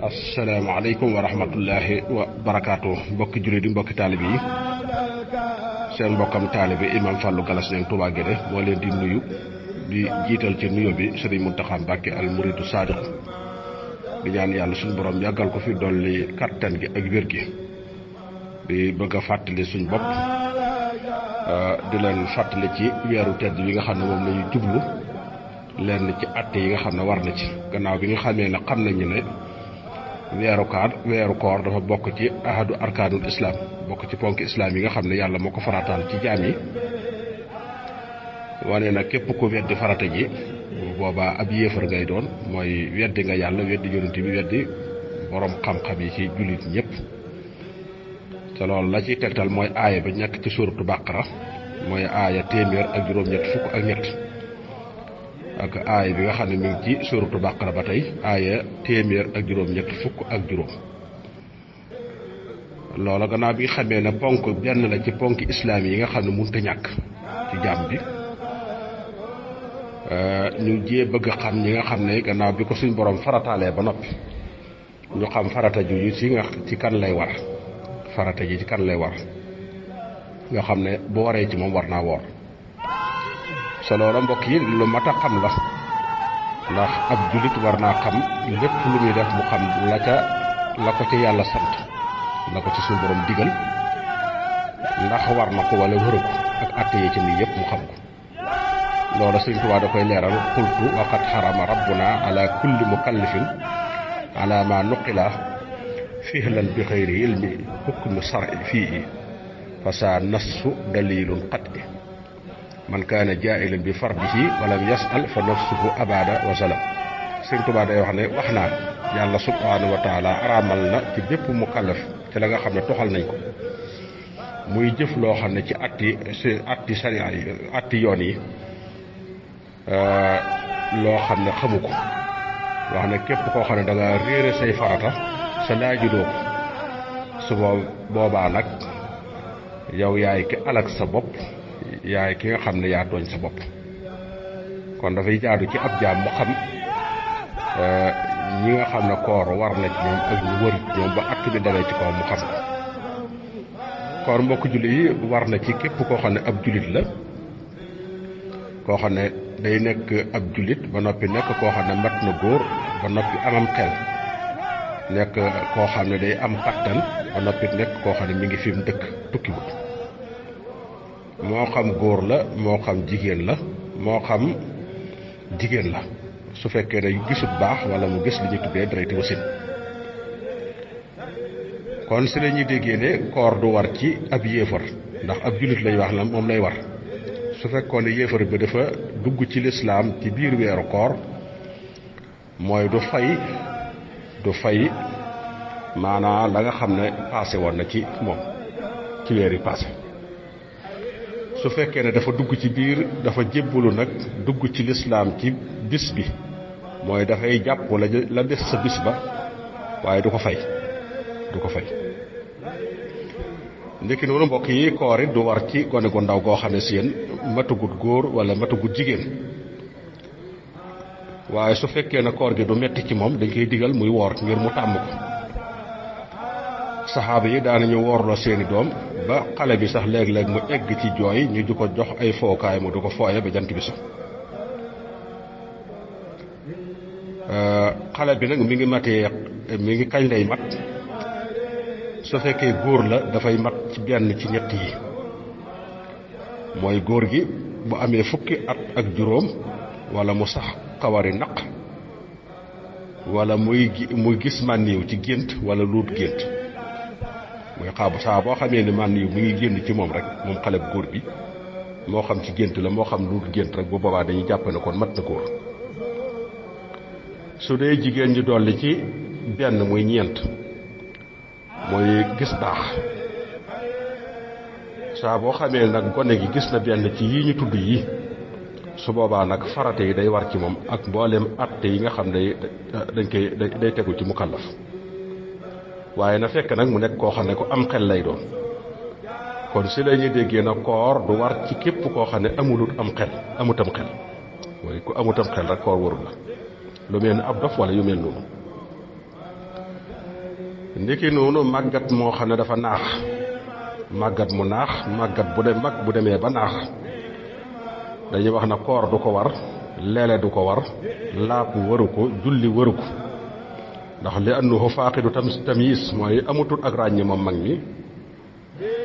asalaamaaleykum wa rahmatullahi wa barakaatu mbokki jullit yi mbokki taalibe yi seen mbokkam taalibe Imam Fallou Galass Niang Touba Guédé moo leen di nuyu di jiital ci nuyu bi Serigne Mountakha Mbacké al Mouridu Sadiq di ñaan yàlla suñu borom yàggal ko fi dolli kattan gi ak wér gi di bëgg a fàttali suñ bopp di leen fàttali ci weeru tedd yi nga xam ne moom lañuy jublu leen ci àtte yi nga xam ne war na ci gannaaw bi nga xamee ne xam nañu ne weeru koor dafa bokk ci ahadu arkaanul islam bokk ci ponk islam yi nga xam ne yàlla moo ko farataal ci jaam yi wane na képp ku weddi farata ji boobaa ab yéefar ngay doon mooy weddi nga yàlla weddi yonent bi weddi borom xam-xam yi ci jullit ñëpp te loolu la ciy tegtal mooy aaya ba nekk ci suuratu baqara mooy aaya téeméer ak juróom-ñett fukk ak ñett ak aaya bi nga xam ne mi ngi ci suuratu baqara ba tey aaya téeméer ak juróom-ñett fukk ak juróom loola gannaaw bi nga xamee ne ponk benn la ci ponk islaam yi nga xam ne mënut a ñàkk ci jaam bi ñu jee bëgg a xam ñi nga xam ne gannaaw bi ko suñ borom farataalee ba noppi ñu xam farata ju ci kan lay war farata ji ci kan lay war nga xam ne bu waree ci moom war naa woor sa loola mbokk yi lu mat a xam la ndax ab jullit war naa xam lépp lu muy def mu xam la ko ci yàlla sant la ko ci suñu borom digal ndax war na ko wala wëru ko ak àtte yi ci nii yëpp mu xam ko loola Sëriñ Tuubaa da koy leeral qultu waqad xarama rabbuna ala kulli mukallifin ala ma nuqila fihlan bi xayri ilmi hukmi sar'i fii fa sa nassu dalilun qat'i man kaana jaa'ilan bi fardihi walam yas'al fa nafsuhu abada wa salam Sëriñ Tuubaa day wax ne wax naa yàlla subhaanahu wa taala araamal na ci bépp mukallaf ci la nga xam ne toxal nañ ko muy jëf loo xam ne ci atti sariya yi atti yoon yi loo xam ne xamu ko wax ne képp koo xam ne da nga réere say farata sa laajudoo ko su boobaa nag yow yaay ki alag sa bopp yaay ki nga xam ne yaa tooñ sa bopp kon dafay jaadu ci ab jaam mu xam ñi nga xam ne koor war na ci ñoom ak ñu wër ñoom ba att bi dalee ci kaw mu xam ko koor mbokk jullit yi war na ci képp koo xam ne ab jullit la koo xam ne day nekk ab jullit ba noppi nekk koo xam ne mat na góor ba noppi amam xel nekk koo xam ne day am kattan ba noppi nekk koo xam ne mi ngi fi mu dëkk tukkiwut moo xam góor la moo xam jigéen la moo xam jigéen la su fekkee ne gisut baax wala mu gis li ñu tuddee dereeti wasin kon si la ñuy déggee ne koor du war ci ab yéefar ndax ab jullit lay wax la moom lay war su fekkoon ne yéefar bi dafa dugg ci lislaam ci biir weeru koor mooy du fay maanaam la nga xam ne passé woon na ci moom ci weer yi passé su fekkee ne dafa dugg ci biir dafa jébbalu nag dugg ci lislaam ci bis bi mooy dafay jàpp la des sa bis ba waaye du ko fay ndekki noonu mbokk yi koor it du war ci gone gu ndaw goo xam ne seen matagut góor wala matagut jigéen waaye su fekkee ne koor gi du metti ci moom dañ koy digal muy woor ngir mu tàmm ko saxaaba yi daanañu woorloo seeni doom ba xale bi sax léeg-léeg mu egg ci jooy ñu di ko jox ay fookaay mu du ko fooye ba jant bi so xale bi nag mi ngi kañ lay mat su fekkee góor la dafay mat ci benn ci ñett yi mooy góor gi bu amee fukki at ak juróom wala mu sax kawari naq wala muy gis mànniw ci gént wala luut gént mooy xaabu saa boo xamee ne mànniw mi ngi génn ci moom rek moom xale bu góor bi moo xam ci gént la moo xam luut gént rek bu boobaa dañuy jàpp ne kon mat na góor su dee jigéen ñi dolli ci benn muy ñeent mooy gis baax saa boo xamee nag gone gi gis na benn ci yi ñu tudd yi su boobaa nag farate yi day war ci moom ak mboolem atte yi nga xam ne day tegu ci mukallaf waaye na fekk nag mu nekk koo xam ne ku am xel lay doon kon si la ñuy déggee na koor du war ci képp koo xam ne amutam xel mooy ku amutam xel rek koor warul la lu mel ni ab dof wala yu mel noonu ndiki noonu màggat moo xam ne dafa naax màggat mu naax màggat bu de mag bu demee ba naax dañuy wax na koor du ko war leele du ko war laab waru ko julli waru ko ndax li annahu faaqidu tamyiis mooy amutul ak ràññi moom mag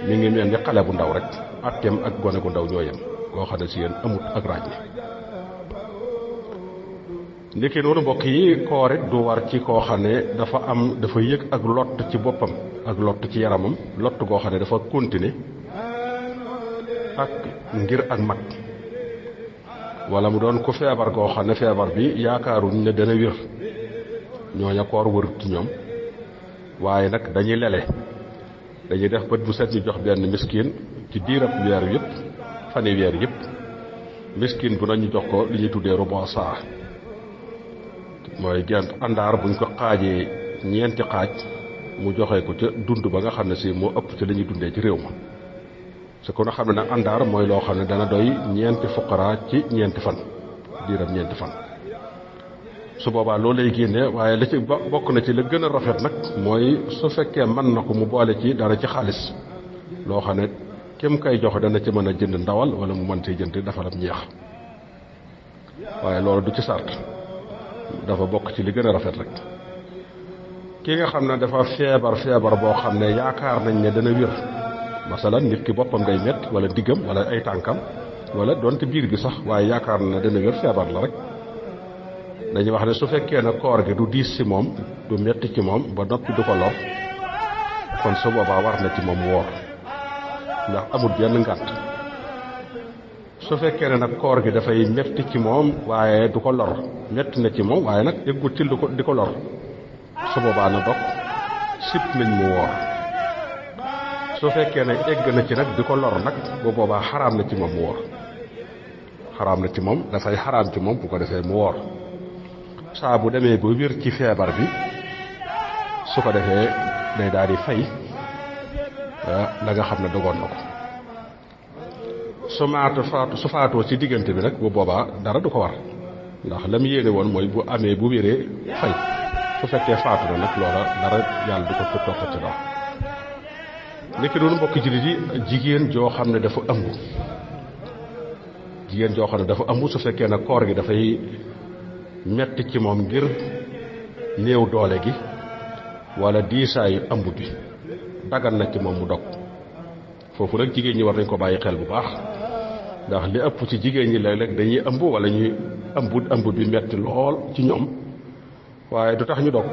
mi ngi mel ni xale bu ndaw rek atteem ak gone gu ndaw ñoo yem koo xam ne si yéen amut ak ràññi ndiki noonu mbokk yi koor it du war ci koo xam ne dafa yëg ak lott ci boppam ak lott ci yaramam lott goo xam ne dafa continuer ak ngir ak mag wala mu doon ku feebar goo xam ne feebar bi yaakaaruñ ne dana wér ñooña koor warut ci ñoom waaye nag dañuy lele dañuy def bët bu set ñu jox benn miskin ci diirab weer yëpp fani weer yëpp miskin bu nañu jox ko li ñuy tuddee rubu saa mooy gent àndaar buñ ko xaajee ñeenti xaaj mu joxe ko ca dund ba nga xam ne si moo ëpp ci la ñuy dundee ci réew ma su ko na xam ne nag àndaar mooy loo xam ne dana doy ñeenti fuqara ci ñeenti fan diiram ñeenti fan su boobaa loolu lay génne waaye la ci bokk na ci la gën a rafet nag mooy su fekkee mën na ko mu boole ci dara ci xaalis loo xam ne kem kay joxe dana ci mën a jënd ndawal wala mu mën cee jënd defaram ñeex waaye loolu du ci sart dafa bokk ci li gën a rafet rek ki nga xam ne dafa feebar boo xam ne yaakaar nañ ne dana wér masalan nit ki boppam day metti wala diggam wala ay tànkam wala donte biir bi sax waaye yaakaar na dana wér feebar la rek dañuy wax ne su fekkee ne koor gi du diis ci moom du metti ci moom ba noppi du ko lor kon su boobaa war na ci moom woor ndax amul benn ngànt su fekkee ne nag koor gi dafay metti ci moom waaye du ko lor metti na ci moom waaye nag eggut ci di ko lor su boobaa na dog sip nañ mu woor su fekkee ne egg na ci nag di ko lor nag bu boobaa xaraam na ci moom mu woor xaraam na ci moom dafay xaraam ci moom bu ko defee mu woor saa bu demee ba wér ci feebar bi su ko defee day daal di fay la nga xam ne dogoon na ko su faatoo ci diggante bi nag bu boobaa dara du ko war ndax la mu yéene woon mooy bu amee bu wéree fay su fekkee faatu na nag loola dara yàlla du ko toppati daal nekki noonu mbokk jullit yi jigéen joo xam ne dafa ëmb su fekkee ne koor gi dafay metti ci moom ngir néew doole gi wala diisaayu ëmb bi dagan na ci moom mu dog foofu nag jigéen ñi war nañ ko bàyyi xel bu baax ndax li ëpp ci jigéen ñi léeg-léeg dañuy ëmb wala ñuy ëmb bi metti lool ci ñoom waaye du tax ñu dog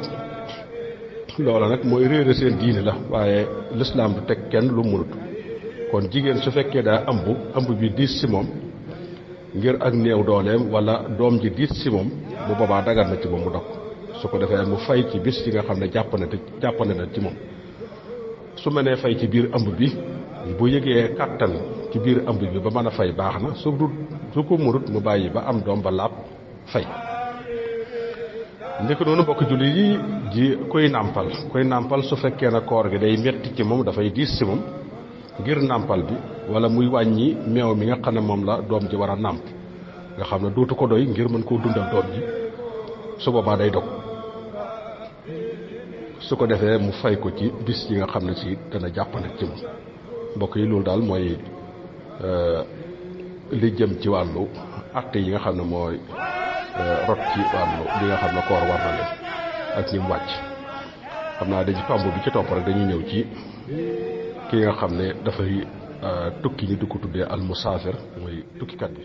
loola nag mooy réere seen diine la waaye lislaam du teg kenn lu munut kon jigéen su fekkee daa ëmb bi diis ci moom ngir ak néew dooleem wala doom ji diis ci moom bu boobaa dagan na ci moom mu dog su ko defee mu fay ci bis yi nga xam ne jàppane na ci moom su mënee fay ci biir ëmb bi bu yëgee kàttan ci biir ëmb bi ba mën a fay baax na su ko munut mu bàyyi ba am doom ba laab fay ndek noonu bokk julli yi ji kuy nàmpal su fekkee na koor gi day metti ci moom dafay diis ci moom ngir nàmpal bi wala muy wàññi meew mi nga xam ne moom la doom ji war a nàmp nga xam ne dootu ko doy ngir mën koo dundal doom ji su boobaa day dog su ko defee mu fay ko ci bis yi nga xam ne si dana jàppale ci moom mbokk yi loolu daal mooy li jëm ci wàllu atte yi nga xam ne mooy rot ci wàllu li nga xam ne koor war na leen ak ñi mu wàcc xam naa dañu tomb bi ci topp rek dañuy ñëw ci ki nga xam ne dafay tukki ñi du ko tuddee al musaafir mooy tukkikat bi